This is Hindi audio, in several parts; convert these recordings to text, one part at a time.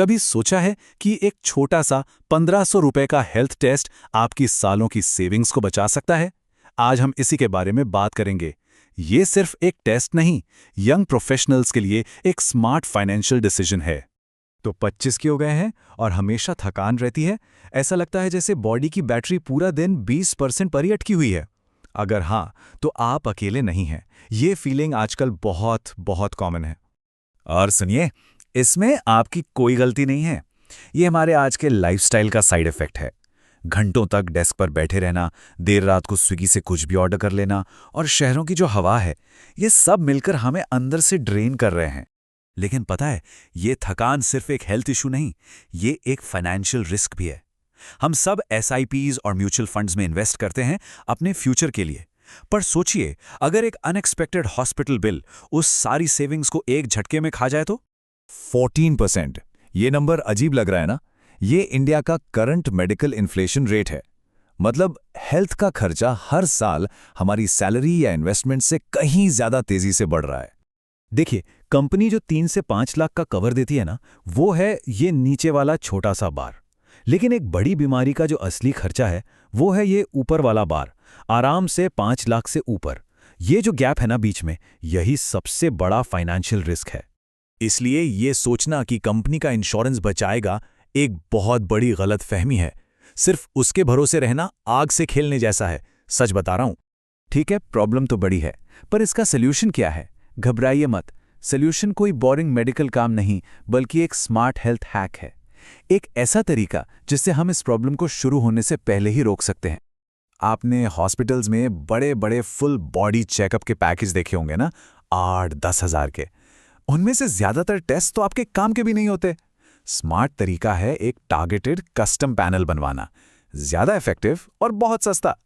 कभी सोचा है कि एक छोटा सा 1500 रुपए का हेल्थ टेस्ट आपकी सालों की सेविंग्स को बचा सकता है? आज हम इसी के बारे में बात करेंगे। ये सिर्फ एक टेस्ट नहीं, यंग प्रोफेशनल्स के लिए एक स्मार्ट फाइनेंशियल डिसीजन है। तो 25 के हो गए हैं और हमेशा थकान रहती है। ऐसा लगता है जैसे बॉडी की बैटरी पूरा दिन 20% पर ही अटकी हुई है। अगर हाँ, तो आप अकेले नहीं हैं। ये फीलिंग आजकल बहुत बहुत कॉमन है। और सुनिए, इसमें आपकी कोई गलती नहीं है। ये हमारे आज के लाइफस्टाइल का साइड इफेक्ट है। घंटों तक डेस्क पर बैठे रहना, देर रात को स्विगी से कुछ भी ऑर्डर कर लेना और शहरों की जो हवा है, ये सब मिलकर हमें अंदर से ड्रेन कर रहे हैं। लेकिन पता है, ये थकान सिर्फ एक हेल्थ इशू नहीं, ये एक फाइनेंशियल रिस्क भी है। हम सब एसआईपीज और म्यूचुअल फंड्स में इन्वेस्ट करते हैं अपने फ्यूचर के लिए। पर सोचिए, अगर एक अनएक्सपेक्टेड हॉस्पिटल बिल उस सारी सेविंग्स को एक झटके में खा जाए तो? 14%। ये नंबर अजीब लग रहा है ना? ये इंडिया का करंट मेडिकल इन्फ्लेशन रेट है। मतलब हेल्थ का खर्चा हर साल हमारी सैलरी या इन्वेस्टमेंट से कहीं ज्यादा तेजी से बढ़ रहा है। देखिए, कंपनी जो 3 से 5 लाख का कवर देती है ना, वो है ये नीचे वाला छोटा सा बार। लेकिन एक बड़ी बीमारी का जो असली खर्चा है, वो है ये ऊपर वाला बार, आराम से 5 लाख से ऊपर। ये जो गैप है ना बीच में, यही सबसे बड़ा फाइनेंशियल रिस्क है। इसलिए ये सोचना कि कंपनी का इंश्योरेंस बचाएगा, एक बहुत बड़ी गलतफहमी है। सिर्फ उसके भरोसे रहना आग से खेलने जैसा है। सच बता रहा हूं। ठीक है, प्रॉब्लम तो बड़ी है, पर इसका सल्यूशन क्या है? घबराइए मत। सल्यूशन कोई बोरिंग मेडिकल काम नहीं, बल्कि एक स्मार्ट हेल्थ हैक है। एक ऐसा तरीका जिससे हम इस प्रॉब्लम को शुरू होने से पहले ही रोक सकते हैं। आपने हॉस्पिटल्स में बड़े बड़े फुल बॉडी चेकअप के पैकेज देखे होंगे ना, 8-10 हज़ार के। उनमें से ज्यादातर टेस्ट तो आपके काम के भी नहीं होते। स्मार्ट तरीका है एक टारगेटेड कस्टम पैनल बनवाना, ज्यादा इफेक्टिव और बहुत सस्ता।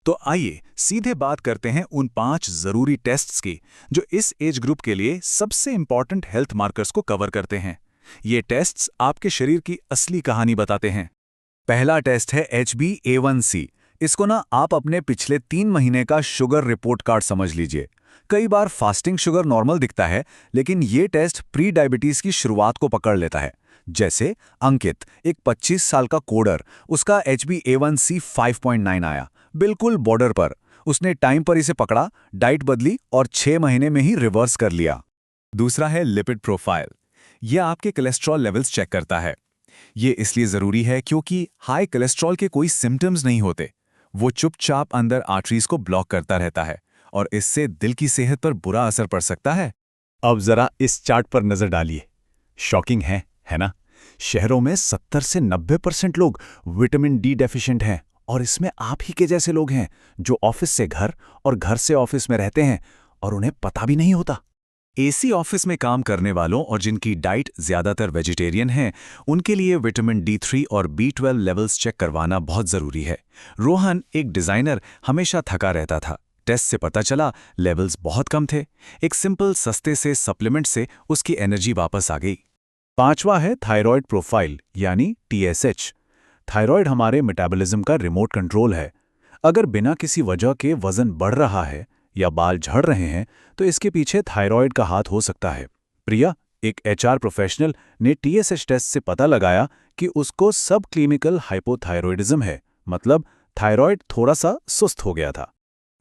तो आइए सीधे बात करते हैं उन 5 जरूरी टेस्ट्स की जो इस एज ग्रुप के लिए सबसे इंपॉर्टेंट हेल्थ मार्कर्स को कवर करते हैं। ये टेस्ट्स आपके शरीर की असली कहानी बताते हैं। पहला टेस्ट है HbA1c। इसको ना आप अपने पिछले 3 महीने का शुगर रिपोर्ट कार्ड समझ लीजिए। कई बार फास्टिंग शुगर नॉर्मल दिखता है, लेकिन ये टेस्ट प्री डायबिटीज की शुरुआत को पकड़ लेता है। जैसे अंकित, एक 25 साल का कोडर, उसका HbA1c 5.9 आया, बिल्कुल बॉर्डर पर। उसने टाइम पर इसे पकड़ा, डाइट बदली और 6 महीने में ही रिवर्स कर लिया। दूसरा है लिपिड प्रोफाइल। यह आपके कोलेस्ट्रॉल लेवल्स चेक करता है। ये इसलिए जरूरी है क्योंकि हाई कोलेस्ट्रॉल के कोई सिम्टम्स नहीं होते। वो चुपचाप अंदर आर्टरीज को ब्लॉक करता रहता है और इससे दिल की सेहत पर बुरा असर पड़ सकता है। अब जरा इस चार्ट पर नजर डालिए। शॉकिंग है ना? शहरों में 70 से 90% लोग विटामिन डी डेफिशिएंट हैं, और इसमें आप ही के जैसे लोग हैं जो ऑफिस से घर और घर से ऑफिस में रहते हैं और उन्हें पता भी नहीं होता। एसी ऑफिस में काम करने वालों और जिनकी डाइट ज्यादातर वेजिटेरियन है, उनके लिए विटामिन D3 और B12 लेवल्स चेक करवाना बहुत जरूरी है। रोहन, एक डिजाइनर, हमेशा थका रहता था। टेस्ट से पता चला लेवल्स बहुत कम थे। एक सिंपल सस्ते से सप्लीमेंट से उसकी एनर्जी वापस आ गई। पांचवा है थायराइड प्रोफाइल, यानी TSH। थायराइड हमारे मेटाबॉलिज्म का रिमोट कंट्रोल है। अगर बिना किसी वजह के वजन बढ़ रहा है या बाल झड़ रहे हैं, तो इसके पीछे थायराइड का हाथ हो सकता है। प्रिया, एक HR प्रोफेशनल, ने TSH टेस्ट से पता लगाया कि उसको सब क्लिनिकल हाइपोथायरॉयडिज्म है, मतलब थायराइड थोड़ा सा सुस्त हो गया था।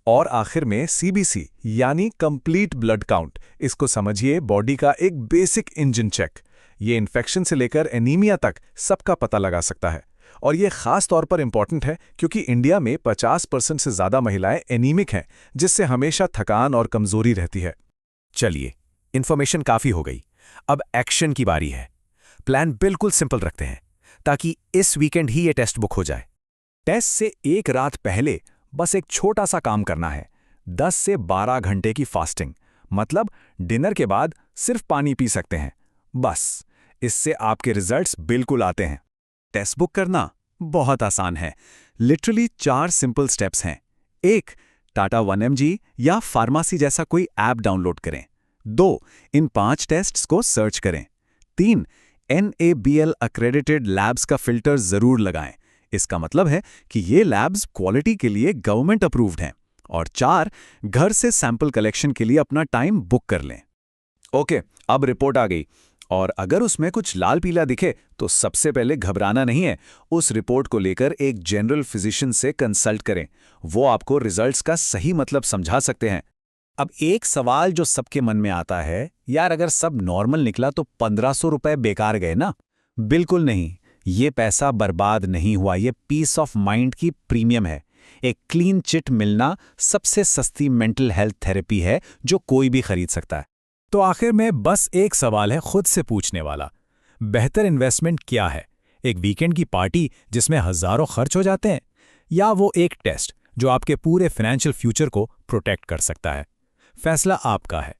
और आखिर में CBC, यानी कंप्लीट ब्लड काउंट। इसको समझिए बॉडी का एक बेसिक इंजन चेक। ये इन्फेक्शन से लेकर एनीमिया तक सबका पता लगा सकता है। और ये खास तौर पर इंपॉर्टेंट है क्योंकि इंडिया में 50% से ज्यादा महिलाएं एनीमिक हैं, जिससे हमेशा थकान और कमजोरी रहती है। चलिए, इन्फॉर्मेशन काफी हो गई। अब एक्शन की बारी है। प्लान बिल्कुल सिंपल रखते हैं ताकि इस वीकेंड ही ये टेस्ट बुक हो जाए। टेस्ट से एक रात पहले बस एक छोटा सा काम करना है। 10 से 12 घंटे की फास्टिंग, मतलब डिनर के बाद सिर्फ पानी पी सकते हैं। बस इससे आपके रिजल्ट्स बिल्कुल आते हैं। टेस्ट बुक करना बहुत आसान है। लिटरली 4 सिंपल स्टेप्स हैं। 1. टाटा 1mg या फार्मेसी जैसा कोई ऐप डाउनलोड करें। 2. इन 5 टेस्ट्स को सर्च करें। 3. NABL अक्रेडिटेड लैब्स का फिल्टर जरूर लगाएं। इसका मतलब है कि ये लैब्स क्वालिटी के लिए गवर्नमेंट अप्रूव्ड हैं। और 4. घर से सैंपल कलेक्शन के लिए अपना टाइम बुक कर लें। ओके, अब रिपोर्ट आ गई और अगर उसमें कुछ लाल पीला दिखे तो सबसे पहले घबराना नहीं है। उस रिपोर्ट को लेकर एक जनरल फिजिशियन से कंसल्ट करें, वो आपको रिजल्ट्स का सही मतलब समझा सकते हैं। अब एक सवाल जो सबके मन में आता है, यार अगर सब नॉर्मल निकला तो 1500 रुपए बेकार गए ना? बिल्कुल नहीं, ये पैसा बर्बाद नहीं हुआ, ये पीस ऑफ माइंड की प्रीमियम है। एक क्लीन चिट मिलना सबसे सस्ती मेंटल हेल्थ थेरेपी है जो कोई भी खरीद सकता है। तो आखिर में बस एक सवाल है खुद से पूछने वाला, बेहतर इन्वेस्टमेंट क्या है? एक वीकेंड की पार्टी जिसमें हजारों खर्च हो जाते हैं, या वो एक टेस्ट जो आपके पूरे फाइनेंशियल फ्यूचर को प्रोटेक्ट कर सकता है? फैसला आपका है।